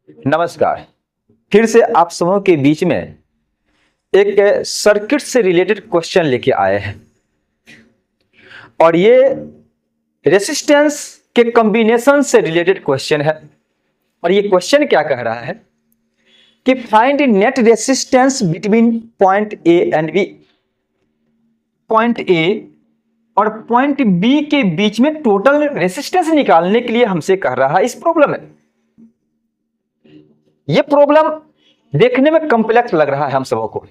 नमस्कार। फिर से आप सबों के बीच में एक सर्किट से रिलेटेड क्वेश्चन लेके आए हैं और ये रेसिस्टेंस के कॉम्बिनेशन से रिलेटेड क्वेश्चन है। और ये क्वेश्चन क्या कह रहा है कि find net resistance between point A and B. Point A और पॉइंट बी के बीच में टोटल रेसिस्टेंस निकालने के लिए हमसे कह रहा है इस प्रॉब्लम में। यह प्रॉब्लम देखने में कॉम्प्लेक्स लग रहा है हम सबों को,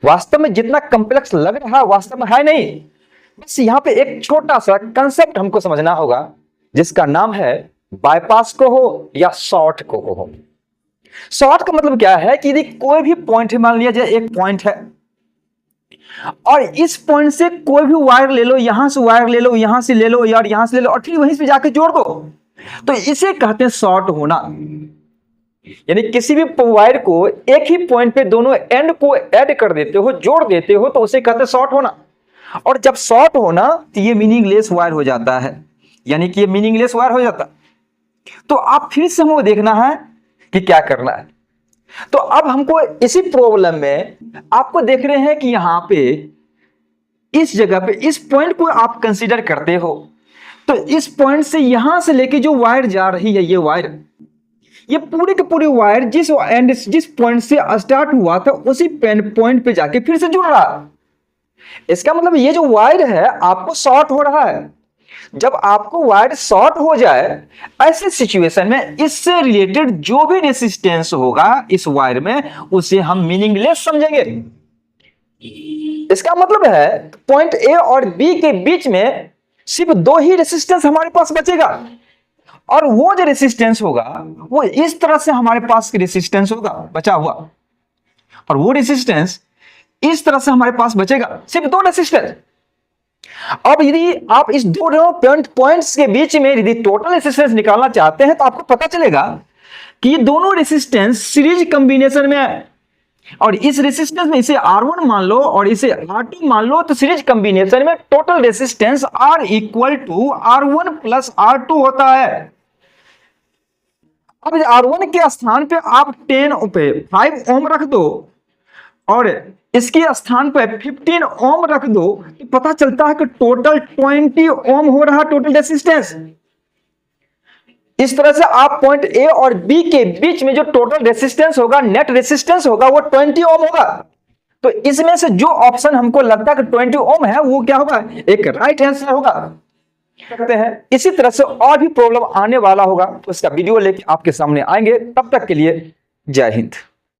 वास्तव में जितना कॉम्प्लेक्स लग रहा है वास्तव में है नहीं। बस यहां पे एक छोटा सा कंसेप्ट हमको समझना होगा जिसका नाम है बाईपास को हो या शॉर्ट को हो। शॉर्ट का मतलब क्या है कि यदि कोई भी पॉइंट है, मान लिया जाए एक पॉइंट है और इस पॉइंट से कोई भी वायर ले लो, यहां से वायर ले लो, यहां से ले लो यार, यहां से ले लो और फिर वहीं से जाके जोड़ दो, तो इसे कहते हैं शॉर्ट होना। यानी किसी भी वायर को एक ही पॉइंट पे दोनों एंड को ऐड कर देते हो, जोड़ देते हो, तो उसे कहते हैं शॉर्ट होना। और जब शॉर्ट होना तो ये मीनिंगलेस वायर हो जाता है, यानी कि ये मीनिंगलेस वायर हो जाता। तो आप फिर से हमको देखना है कि क्या करना है। तो अब हमको इसी प्रॉब्लम में आपको देख रहे हैं कि यहां पे इस जगह पे इस पॉइंट को आप कंसीडर करते हो, तो इस पॉइंट से यहां से लेके जो वायर जा रही है, ये वायर, ये पूरी की पूरी वायर जिस पॉइंट से स्टार्ट हुआ था उसी पॉइंट पे जाके फिर से जुड़ रहा है। इसका मतलब ये जो वायर है आपको शॉर्ट हो रहा है। जब आपको वायर शॉर्ट हो जाए ऐसे सिचुएशन में इससे रिलेटेड जो भी रेसिस्टेंस होगा इस वायर में उसे हम मीनिंगलेस समझेंगे। इसका मतलब है पॉइंट ए और बी के बीच में सिर्फ दो ही रेसिस्टेंस हमारे पास बचेगा और वो जो रेसिस्टेंस होगा वो इस तरह से हमारे पास रेसिस्टेंस होगा बचा हुआ, और वो रेसिस्टेंस इस तरह से हमारे पास बचेगा, सिर्फ दो रेसिस्टेंस। अब यदि आप इस दो पॉइंट्स के बीच में यदि टोटल रेसिस्टेंस निकालना चाहते हैं तो आपको पता चलेगा कि ये दोनों रेसिस्टेंस सीरीज कॉम्बिनेशन में है और इस रेसिस्टेंस में इसे R1 मान लो और इसे R2 मान लो, तो सीरीज कॉम्बिनेशन में total resistance R equal to R1 plus R2 होता है। अब R1 के स्थान पे आप 5 ओम रख दो और इसके स्थान पर 15 ओम रख दो, तो पता चलता है कि टोटल 20 ओम हो रहा टोटल रेसिस्टेंस। इस तरह से आप पॉइंट ए और बी के बीच में जो टोटल रेसिस्टेंस होगा, नेट रेसिस्टेंस होगा, वो 20 ओम होगा। तो इसमें से जो ऑप्शन हमको लगता है कि 20 ओम है वो क्या होगा, एक राइट आंसर होगा। कहते हैं इसी तरह से और भी प्रॉब्लम आने वाला होगा तो इसका वीडियो लेके आपके सामने आएंगे। तब तक के लिए जय हिंद।